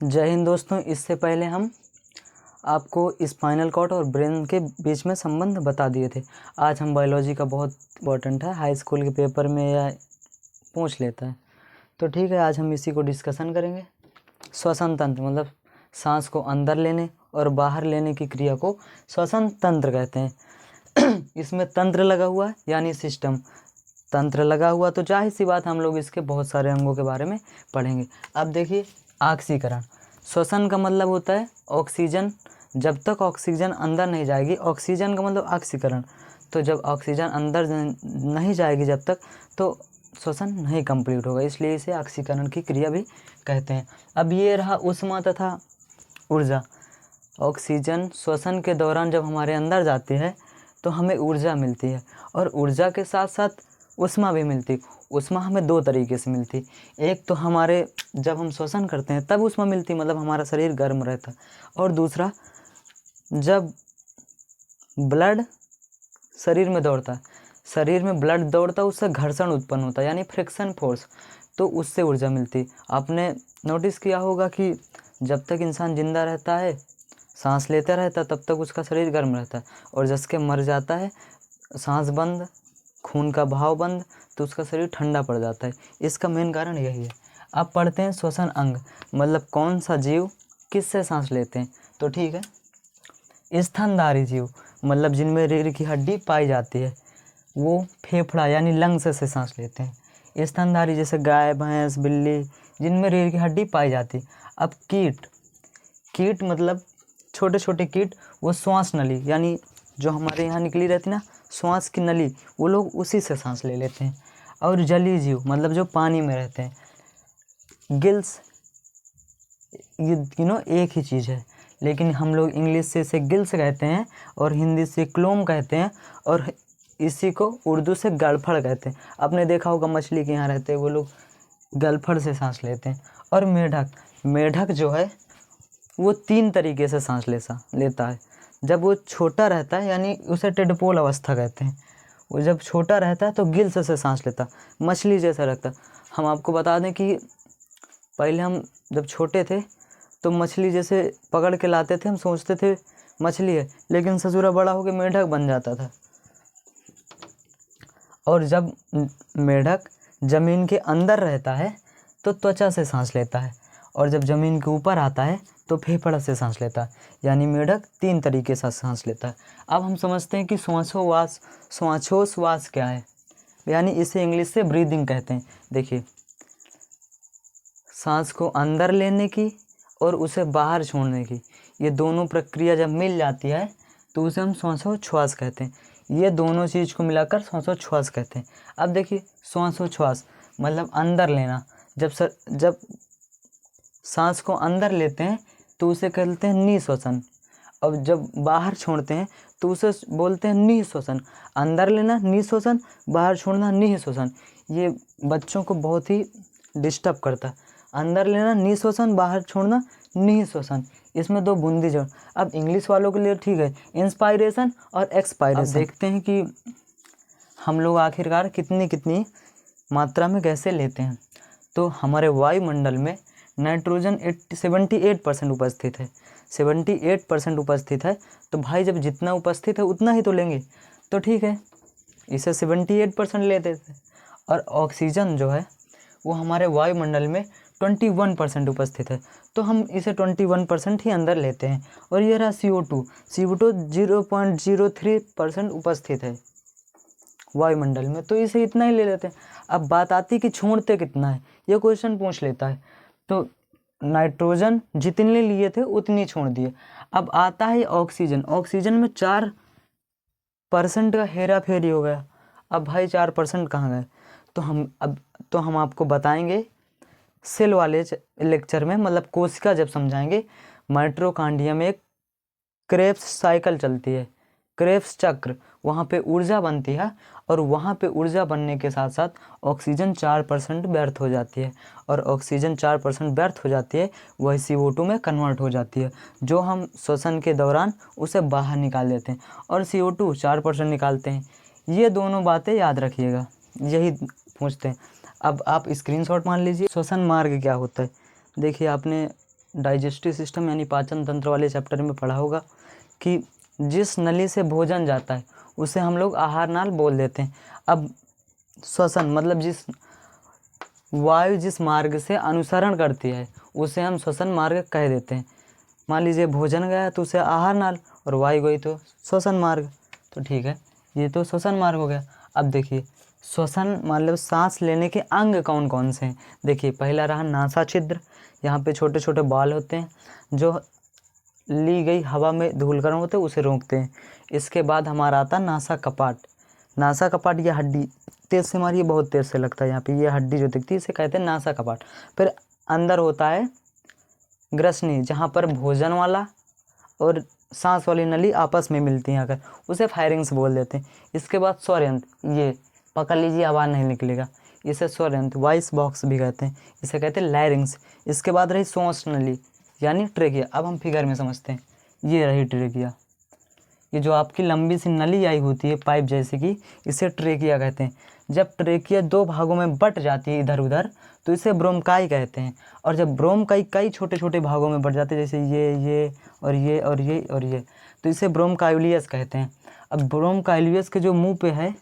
जय हिंद दोस्तों। इससे पहले हम आपको स्पाइनल कॉर्ड और ब्रेन के बीच में संबंध बता दिए थे। आज हम बायोलॉजी का बहुत इम्पोर्टेंट है, हाई स्कूल के पेपर में या पूछ लेता है, तो ठीक है, आज हम इसी को डिस्कशन करेंगे। श्वसन तंत्र मतलब सांस को अंदर लेने और बाहर लेने की क्रिया को श्वसन तंत्र कहते हैं। इसमें तंत्र लगा हुआ है यानी सिस्टम, तंत्र लगा हुआ तो जाहिर सी बात हम लोग इसके बहुत सारे अंगों के बारे में पढ़ेंगे। अब देखिए, ऑक्सीकरण। श्वसन का मतलब होता है ऑक्सीजन, जब तक ऑक्सीजन अंदर नहीं जाएगी, ऑक्सीजन का मतलब ऑक्सीकरण, तो जब ऑक्सीजन अंदर नहीं जाएगी जब तक, तो श्वसन नहीं कंप्लीट होगा, इसलिए इसे ऑक्सीकरण की क्रिया भी कहते हैं। अब ये रहा ऊष्मा तथा ऊर्जा। ऑक्सीजन श्वसन के दौरान जब हमारे अंदर जाती है तो हमें ऊर्जा मिलती है, और ऊर्जा के साथ साथ ऊष्मा भी मिलती। ऊष्मा हमें दो तरीके से मिलती, एक तो हमारे जब हम श्वसन करते हैं तब ऊष्मा मिलती, मतलब हमारा शरीर गर्म रहता, और दूसरा जब ब्लड शरीर में दौड़ता है, शरीर में ब्लड दौड़ता है, उससे घर्षण उत्पन्न होता है यानी फ्रिक्शन फोर्स, तो उससे ऊर्जा मिलती। आपने नोटिस किया होगा कि जब तक इंसान जिंदा रहता है, सांस लेता रहता, तब तक उसका शरीर गर्म रहता है, और जैसे मर जाता है, सांस बंद, खून का बहाव बंद, तो उसका शरीर ठंडा पड़ जाता है। इसका मेन कारण यही है। अब पढ़ते हैं श्वसन अंग, मतलब कौन सा जीव किससे सांस लेते हैं, तो ठीक है। स्तनधारी जीव मतलब जिनमें रीढ़ की हड्डी पाई जाती है, वो फेफड़ा यानी लंग्स से सांस लेते हैं। स्तनधारी जैसे गाय, भैंस, बिल्ली, जिनमें रीढ़ की हड्डी पाई जाती है। अब कीट, कीट मतलब छोटे छोटे कीट, वो श्वास नली यानी जो हमारे यहाँ निकली रहती ना श्वास की नली, वो लोग उसी से सांस ले लेते हैं। और जलीय जीव मतलब जो पानी में रहते हैं। गिल्स, ये एक ही चीज़ है, लेकिन हम लोग इंग्लिश से इसे गिल्स कहते हैं और हिंदी से क्लोम कहते हैं, और इसी को उर्दू से गड़फड़ कहते हैं। आपने देखा होगा मछली के यहाँ रहते हैं वो लोग गलफड़ से सांस लेते हैं। और मेढक, मेढक जो है वो तीन तरीके से सांस लेता है। जब वो छोटा रहता है यानी उसे टेडपोल अवस्था कहते हैं, वो जब छोटा रहता है तो गिल्स से सांस लेता, मछली जैसा रखता। हम आपको बता दें कि पहले हम जब छोटे थे तो मछली जैसे पकड़ के लाते थे, हम सोचते थे मछली है, लेकिन ससुरा बड़ा होकर मेढक बन जाता था। और जब मेढक ज़मीन के अंदर रहता है तो त्वचा से सांस लेता है, और जब ज़मीन के ऊपर आता है तो फेफड़ा से सांस लेता है, यानी मेढक तीन तरीके से सांस लेता है। अब हम समझते हैं कि श्वासोच्छ्वास क्या है, यानी इसे इंग्लिश से ब्रीदिंग कहते हैं। देखिए, सांस को अंदर लेने की और उसे बाहर छोड़ने की, ये दोनों प्रक्रिया जब मिल जाती है तो उसे हम श्वासोच्छ्वास कहते हैं। ये दोनों चीज़ को मिलाकर श्वासोच्छ्वास कहते हैं। अब देखिए, श्वासोच्छ्वास मतलब अंदर लेना, जब सांस को अंदर लेते हैं तो उसे कहते हैं निःश्वसन, और जब बाहर छोड़ते हैं तो उसे बोलते हैं निःश्वसन। अंदर लेना निःश्वसन, बाहर छोड़ना निःश्वसन। ये बच्चों को बहुत ही डिस्टर्ब करता है, अंदर लेना निःश्वसन, बाहर छोड़ना निःश्वसन, इसमें दो बूंदी जोड़। अब इंग्लिश वालों के लिए ठीक है, इंस्पायरेशन और एक्सपायरेशन। अब देखते हैं कि हम लोग आखिरकार कितनी कितनी मात्रा में गैसें लेते हैं। तो हमारे वायुमंडल में नाइट्रोजन 78% उपस्थित है, 78% उपस्थित है। तो भाई जब जितना उपस्थित है उतना ही तो लेंगे, तो ठीक है, इसे 78% लेते थे। और ऑक्सीजन जो है वो हमारे वायुमंडल में 21% उपस्थित है, तो हम इसे 21% ही अंदर लेते हैं। और ये रहा CO2, 0.03% उपस्थित है वायुमंडल में, तो इसे इतना ही ले लेते हैं। अब बात आती है कि छोड़ते कितना है, ये क्वेश्चन पूछ लेता है। तो नाइट्रोजन जितने लिए थे उतनी छोड़ दिए। अब आता है ऑक्सीजन, ऑक्सीजन में 4% का हेरा फेरी हो गया। अब भाई 4% कहाँ गए, तो हम आपको बताएंगे सेल वाले लेक्चर में, मतलब कोशिका जब समझाएंगे। माइटोकॉन्ड्रिया में एक क्रेब्स साइकिल चलती है, क्रेब्स चक्र, वहाँ पे ऊर्जा बनती है, और वहाँ पे ऊर्जा बनने के साथ साथ ऑक्सीजन 4% व्यर्थ हो जाती है, और ऑक्सीजन 4% व्यर्थ हो जाती है, वह CO2 में कन्वर्ट हो जाती है, जो हम श्वसन के दौरान उसे बाहर निकाल देते हैं, और CO2 4% निकालते हैं। ये दोनों बातें याद रखिएगा, यही पूछते हैं। अब आप स्क्रीनशॉट मान लीजिए। श्वसन मार्ग क्या होता है, देखिए आपने डाइजेस्टिव सिस्टम यानी पाचन तंत्र वाले चैप्टर में पढ़ा होगा कि जिस नली से भोजन जाता है उसे हम लोग आहार नाल बोल देते हैं। अब श्वसन मतलब जिस वायु जिस मार्ग से अनुसरण करती है उसे हम श्वसन मार्ग कह देते हैं। मान लीजिए भोजन गया तो उसे आहार नाल और वायु गई तो श्वसन मार्ग। तो ठीक है, ये तो श्वसन मार्ग हो गया। अब देखिए श्वसन मतलब सांस लेने के अंग कौन कौन से हैं। देखिए पहला रहा नासा छिद्र, यहाँ पे छोटे छोटे बाल होते हैं जो ली गई हवा में धूलकण होते हैं उसे रोकते हैं। इसके बाद हमारा आता नासा कपाट। नासा कपाट ये हड्डी तेज से मारिए, बहुत तेज से लगता है यहाँ पे, ये हड्डी जो दिखती है इसे कहते हैं नासा कपाट। फिर अंदर होता है ग्रसनी, जहाँ पर भोजन वाला और सांस वाली नली आपस में मिलती हैं अगर, उसे फायरिंग्स बोल देते हैं। इसके बाद स्वरयंत्र, ये पकड़ लीजिए आवाज़ नहीं निकलेगा, इसे स्वरयंत्र वॉइस बॉक्स भी कहते हैं, इसे कहते हैं लैरिंग्स। इसके बाद रही श्वास नली यानी ट्रेकिया। अब हम फिगर में समझते हैं, ये रही ट्रेकिया, ये जो आपकी लंबी सी नली आई होती है पाइप जैसे कि, इसे ट्रेकिया कहते हैं। जब ट्रेकिया दो भागों में बट जाती है इधर उधर तो इसे ब्रोंकाई कहते हैं। और जब ब्रोंकाई कई छोटे छोटे भागों में बट जाते हैं जैसे ये और ये और ये और ये, तो इसे ब्रोंकाइलियस कहते हैं। अब ब्रोंकाइलियस के जो मुंह पे है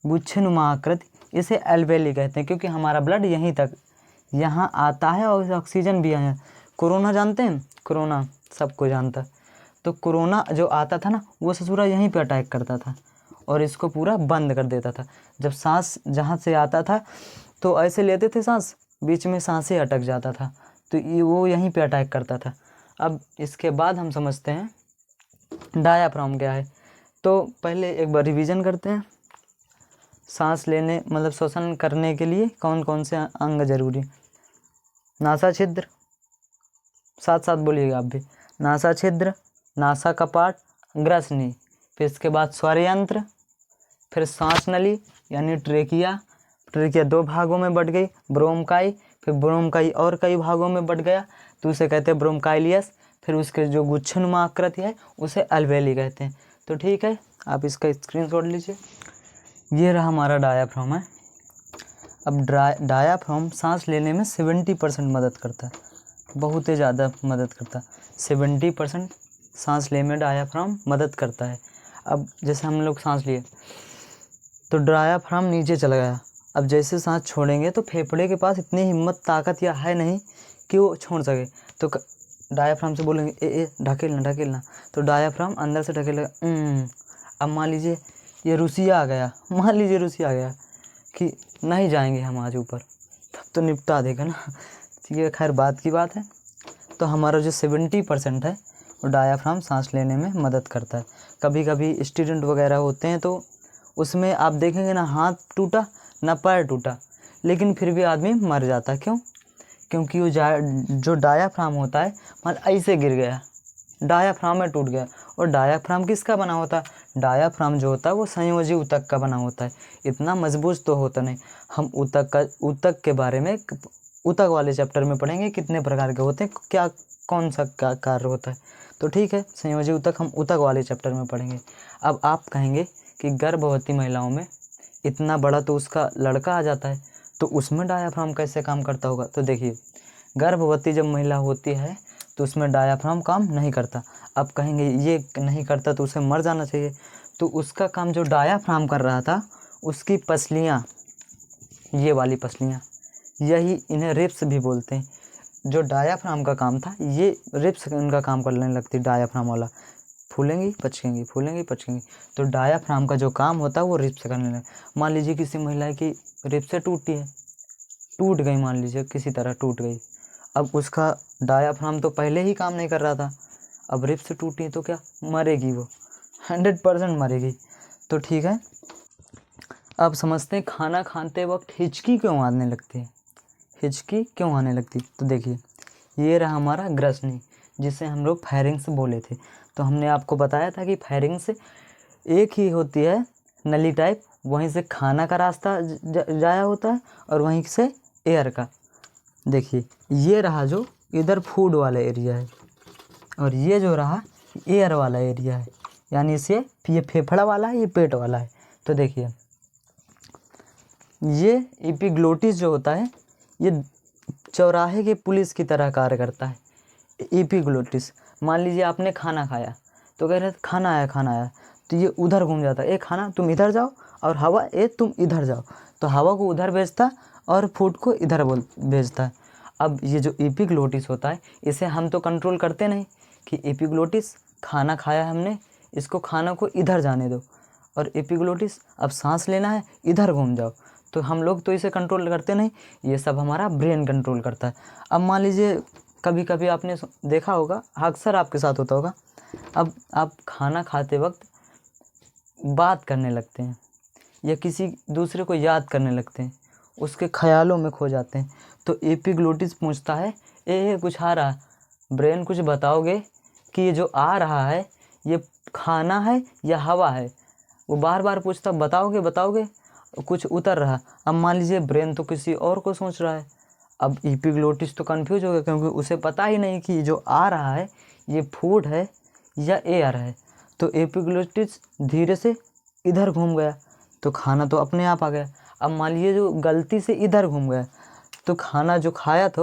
गुच्छनुमा आकृति, इसे एल्वेली कहते हैं क्योंकि हमारा ब्लड यहीं तक यहाँ आता है और ऑक्सीजन भी है। कोरोना जानते हैं, कोरोना सबको जानता है। तो कोरोना जो आता था ना वो ससुरा यहीं पे अटैक करता था और इसको पूरा बंद कर देता था। जब सांस जहाँ से आता था तो ऐसे लेते थे सांस, बीच में सांसें अटक जाता था, तो ये वो यहीं पे अटैक करता था। अब इसके बाद हम समझते हैं डायाफ्राम क्या है। तो पहले एक बार रिवीजन करते हैं। सांस लेने मतलब श्वसन करने के लिए कौन कौन से अंग जरूरी। नासा छिद्र, साथ साथ बोलिएगा आप भी, नासा छिद्र, नासा कपाट, ग्रसनी, फिर इसके बाद स्वरयंत्र, फिर सांस नली यानी ट्रेकिया। ट्रेकिया दो भागों में बट गई, ब्रोंकाई, फिर ब्रोंकाई और कई भागों में बट गया तो उसे कहते हैं ब्रोंकाइलियस। फिर उसके जो गुच्छनुमा आकृति है उसे अल्वेली कहते हैं। तो ठीक है, आप इसका स्क्रीनशॉट लीजिए। ये रहा हमारा डायाफ्राम है। अब डायाफ्राम सांस लेने में 70% मदद करता है, बहुत ही ज़्यादा मदद करता है। 70% सांस लेने में डायाफ्राम मदद करता है। अब जैसे हम लोग सांस लिए तो डायाफ्राम नीचे चला गया, अब जैसे सांस छोड़ेंगे तो फेफड़े के पास इतनी हिम्मत ताकत या है नहीं कि वो छोड़ सके, तो डायाफ्राम से बोलेंगे ए ढकेलना ढकेलना, तो डायाफ्राम अंदर से ढकेलेगा। अब मान लीजिए ये रुसिया आ गया, मान लीजिए रुसिया आ गया कि नहीं जाएंगे हम आज ऊपर, तब तो निपटा देगा ना। ठीक है, खैर बात की बात है। तो हमारा जो 70% है वो डायाफ्राम सांस लेने में मदद करता है। कभी कभी स्टूडेंट वगैरह होते हैं तो उसमें आप देखेंगे ना हाथ टूटा ना पैर टूटा, लेकिन फिर भी आदमी मर जाता है। क्यों? क्योंकि वो जो डायाफ्राम होता है मतलब ऐसे गिर गया, डायाफ्राम में टूट गया। और डायाफ्राम किसका बना होता है? डायाफ्राम जो होता है वो संयोजी ऊतक का बना होता है, इतना मजबूत तो होता नहीं। हम ऊतक के बारे में ऊतक वाले चैप्टर में पढ़ेंगे कितने प्रकार के होते हैं, क्या कौन सा कार्य होता है। तो ठीक है, संयोजी ऊतक हम ऊतक वाले चैप्टर में पढ़ेंगे। अब आप कहेंगे कि गर्भवती महिलाओं में इतना बड़ा तो उसका लड़का आ जाता है, तो उसमें डायाफ्राम कैसे काम करता होगा? तो देखिए, गर्भवती जब महिला होती है तो उसमें डायाफ्राम काम नहीं करता। अब कहेंगे ये नहीं करता तो उसे मर जाना चाहिए, तो उसका काम जो डायाफ्राम कर रहा था उसकी पसलियाँ, ये वाली पसलियाँ, यही इन्हें रिब्स भी बोलते हैं। जो डायाफ्राम का काम था ये रिब्स इनका काम करने लगती, डायाफ्राम वाला, फूलेंगी पचकेंगी फूलेंगी पचकेंगी। तो डायाफ्राम का जो काम होता है वो रिब्स करने लगे। मान लीजिए किसी महिला की रिब्स टूटी है, टूट गई, मान लीजिए किसी तरह टूट गई, अब उसका डायाफ्राम तो पहले ही काम नहीं कर रहा था, अब रिब्स टूटी तो क्या मरेगी वो, 100% मरेगी। तो ठीक है, अब समझते हैं खाना खाते वक्त हिचकी क्यों आने लगती है, हिचकी क्यों आने लगती। तो देखिए, ये रहा हमारा ग्रसनी जिसे हम लोग फायरिंग्स बोले थे। तो हमने आपको बताया था कि फायरिंग्स एक ही होती है नली टाइप, वहीं से खाना का रास्ता जाया होता है और वहीं से एयर का। देखिए, ये रहा जो इधर फूड वाला एरिया है और ये जो रहा एयर वाला एरिया है, यानी इसे ये फेफड़ा वाला है, ये पेट वाला है। तो देखिए, ये एपिग्लोटिस जो होता है ये चौराहे के पुलिस की तरह कार्य करता है। एपिग्लोटिस। मान लीजिए आपने खाना खाया तो कह रहे खाना आया, तो ये उधर घूम जाता है, ए खाना तुम इधर जाओ, और हवा ए तुम इधर जाओ, तो हवा को उधर भेजता है और फूड को इधर भेजता है। अब ये जो एपिग्लोटिस होता है इसे हम तो कंट्रोल करते नहीं कि एपिग्लोटिस खाना खाया हमने, इसको खाना को इधर जाने दो, और एपिग्लोटिस अब सांस लेना है इधर घूम जाओ, तो हम लोग तो इसे कंट्रोल करते नहीं, ये सब हमारा ब्रेन कंट्रोल करता है। अब मान लीजिए कभी कभी आपने देखा होगा, अक्सर आपके साथ होता होगा, अब आप खाना खाते वक्त बात करने लगते हैं या किसी दूसरे को याद करने लगते हैं, उसके ख्यालों में खो जाते हैं, तो एपिग्लोटिस पूछता है ए कुछ आ रहा, ब्रेन कुछ बताओगे कि ये जो आ रहा है ये खाना है या हवा है। वो बार बार पूछता बताओगे, कुछ उतर रहा। अब मान लीजिए ब्रेन तो किसी और को सोच रहा है, अब एपिग्लोटिस तो कंफ्यूज हो गया क्योंकि उसे पता ही नहीं कि जो आ रहा है ये फूड है या एयर है। तो एपिग्लोटिस धीरे से इधर घूम गया तो खाना तो अपने आप आ गया। अब मान लीजिए जो गलती से इधर घूम गया तो खाना जो खाया था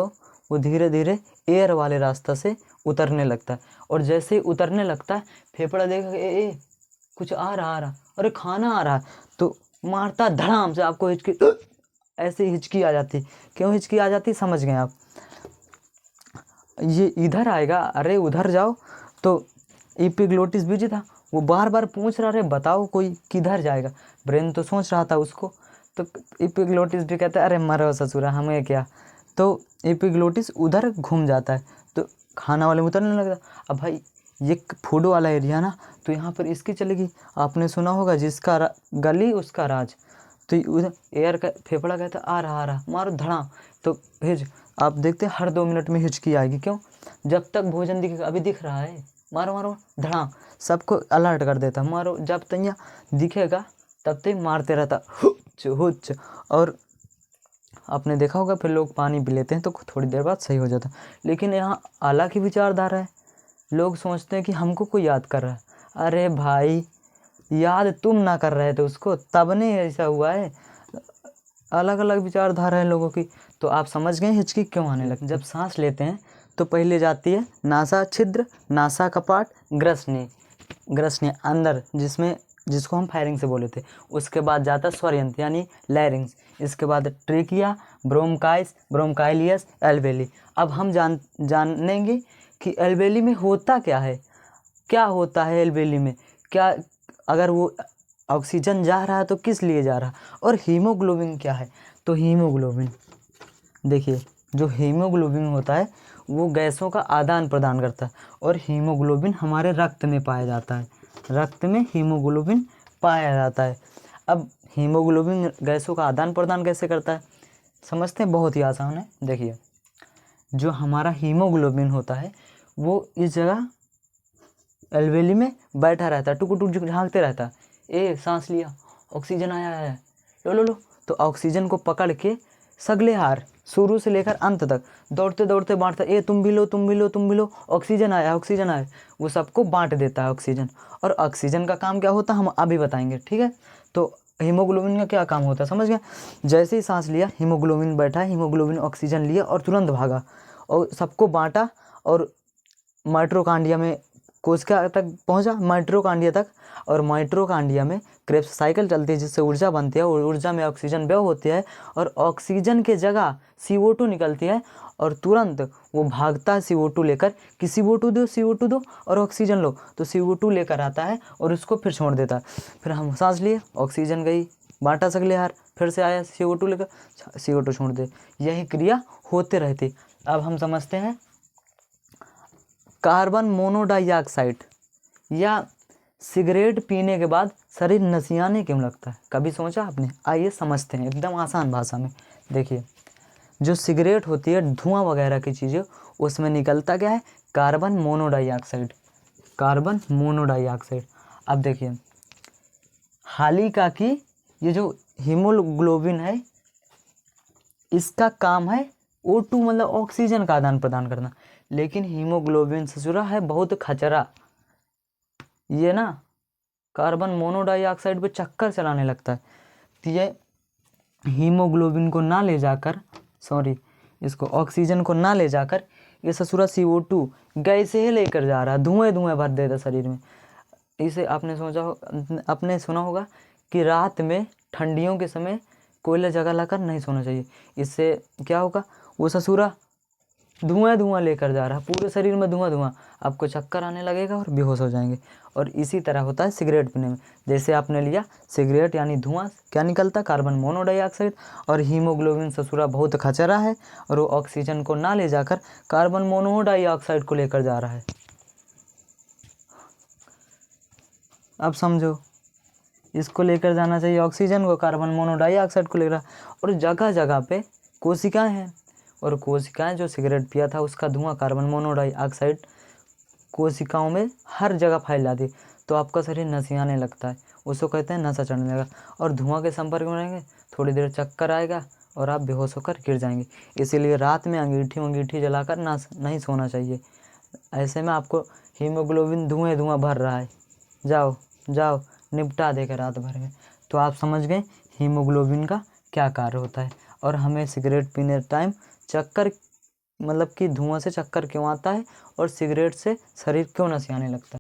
वो धीरे धीरे एयर वाले रास्ता से उतरने लगता है, और जैसे ही उतरने लगता है फेफड़ा देखा ए कुछ आ रहा, अरे खाना आ रहा, तो मारता धड़ाम से, आपको हिचकी ऐसे हिचकी आ जाती। क्यों हिचकी आ जाती समझ गए आप, ये इधर आएगा अरे उधर जाओ, तो एपिग्लोटिस बिजी था, वो बार बार पूछ रहा, अरे बताओ कोई किधर जाएगा, ब्रेन तो सोच रहा था उसको, तो एपिग्लोटिस भी कहता है अरे मरो ससुरा हमें क्या, तो एपिग्लोटिस उधर घूम जाता है, तो खाना वाले में उतरने लगता। अब भाई ये फूड वाला एरिया ना, तो यहाँ पर इसकी चलेगी, आपने सुना होगा जिसका गली उसका राज, तो उधर एयर का फेफड़ा कहता आ रहा मारो धड़ा, तो भेज आप देखते हैं हर 2 मिनट में हिचकी आएगी, क्यों, जब तक भोजन दिखेगा अभी दिख रहा है मारो मारो धड़ा, सबको अलर्ट कर देता मारो, जब तक यहाँ दिखेगा तब तक मारते रहता हुच। और आपने देखा होगा फिर लोग पानी पी लेते हैं तो थोड़ी देर बाद सही हो जाता, लेकिन यहाँ अलग ही विचारधारा है, लोग सोचते हैं कि हमको कोई याद कर रहा है, अरे भाई याद तुम ना कर रहे थे उसको तब नहीं ऐसा हुआ है, अलग अलग विचारधारा है लोगों की। तो आप समझ गए हिचकी क्यों आने लगती। जब सांस लेते हैं तो पहले जाती है नासा छिद्र, नासा कपाट, ग्रसनी अंदर जिसको हम फायरिंग से बोले थे, उसके बाद जाता स्वर यंत्र यानी लैरिंग्स, इसके बाद ट्रेकिया, ब्रोंकाइलियस, एल्वेली। अब हम जानेंगे कि एल्वेली में होता क्या होता है एल्वेली में, क्या अगर वो ऑक्सीजन जा रहा है तो किस लिए जा रहा, और हीमोग्लोबिन क्या है। तो हीमोग्लोबिन देखिए, जो हीमोग्लोबिन होता है वो गैसों का आदान प्रदान करता है, और हीमोग्लोबिन हमारे रक्त में पाया जाता है, रक्त में हीमोग्लोबिन पाया जाता है। अब हीमोग्लोबिन गैसों का आदान प्रदान कैसे करता है समझते हैं, बहुत ही आसान है। देखिए जो हमारा हीमोग्लोबिन होता है वो इस जगह एल्वेली में बैठा रहता है, टुक टुक झांकते रहता है, ए सांस लिया ऑक्सीजन आया है, लो, तो ऑक्सीजन को पकड़ के सगले हार शुरू से लेकर अंत तक दौड़ते दौड़ते बांटता, ए तुम भी लो, ऑक्सीजन आया, वो सबको बांट देता है ऑक्सीजन। और ऑक्सीजन का काम क्या होता है हम अभी बताएंगे, ठीक है। तो हीमोग्लोबिन का क्या काम होता है समझ गए, जैसे ही सांस लिया हीमोग्लोबिन बैठा, हीमोग्लोबिन ऑक्सीजन लिया और तुरंत भागा और सबको बांटा, और माइटोकांड्रिया में कोशिका तक पहुंचा, माइटोकांड्रिया तक, और माइटोकांड्रिया में क्रेब्स साइकिल चलती है जिससे ऊर्जा बनती है, और ऊर्जा में ऑक्सीजन व्यय होती है, और ऑक्सीजन के जगह CO2 निकलती है, और तुरंत वो भागता है CO2 लेकर कि CO2 दो और ऑक्सीजन लो, तो CO2 लेकर आता है और उसको फिर छोड़ देता है। फिर हम सांस लिए, ऑक्सीजन गई, बांटा सगले हार, फिर से आया CO2 लेकर, CO2 छोड़ दे, यही क्रिया होते रहती। अब हम समझते हैं कार्बन मोनोडाइऑक्साइड या सिगरेट पीने के बाद शरीर नसियाने क्यों लगता है, कभी सोचा आपने, आइए समझते हैं एकदम आसान भाषा में। देखिए जो सिगरेट होती है धुआं वगैरह की चीज़ें, उसमें निकलता क्या है कार्बन मोनोडाइऑक्साइड, कार्बन मोनोडाइऑक्साइड। अब देखिए हालिका की ये जो हीमोग्लोबिन है इसका काम है O2 मतलब ऑक्सीजन का आदान प्रदान करना, लेकिन हीमोग्लोबिन से जुड़ा है बहुत खचरा, ये ना कार्बन मोनोडाइऑक्साइड पे चक्कर चलाने लगता है, तो ये हीमोग्लोबिन को ना ले जाकर इसको ऑक्सीजन को ना ले जाकर ये ससुरा CO2 गैस ही लेकर जा रहा है, धुएं धुएं भर देता शरीर में। इसे आपने सुना होगा कि रात में ठंडियों के समय कोयला जगह लाकर नहीं सोना चाहिए। इससे क्या होगा, वो ससुरा धुआं धुआं लेकर जा रहा है, पूरे शरीर में धुआं धुआं, आपको चक्कर आने लगेगा और बेहोश हो जाएंगे। और इसी तरह होता है सिगरेट पीने में। जैसे आपने लिया सिगरेट यानी धुआं, क्या निकलता, कार्बन मोनोडाइऑक्साइड, और हीमोग्लोबिन ससुरा बहुत खचरा है और वो ऑक्सीजन को ना ले जाकर कार्बन मोनोडाइऑक्साइड को लेकर जा रहा है। अब समझो, इसको लेकर जाना चाहिए ऑक्सीजन को, कार्बन मोनोडाइऑक्साइड को लेकर। और जगह जगह पे कोशिकाएं हैं, और कोशिकाएं जो सिगरेट पिया था उसका धुआं कार्बन मोनोडाइऑक्साइड कोशिकाओं में हर जगह फैल जाती, तो आपका शरीर नसियाने लगता है, उसको कहते हैं नशा चढ़ने लगा। और धुआं के संपर्क में रहेंगे, थोड़ी देर चक्कर आएगा और आप बेहोश होकर गिर जाएंगे। इसीलिए रात में अंगीठी जलाकर ना नहीं सोना चाहिए। ऐसे में आपको हीमोग्लोबिन धुएं धुआं भर रहा है, जाओ जाओ निपटा देगा रात भर में। तो आप समझ गए हीमोग्लोबिन का क्या कार्य होता है, और हमें सिगरेट पीने टाइम चक्कर, मतलब कि धुआं से चक्कर क्यों आता है और सिगरेट से शरीर क्यों नसियाने लगता है।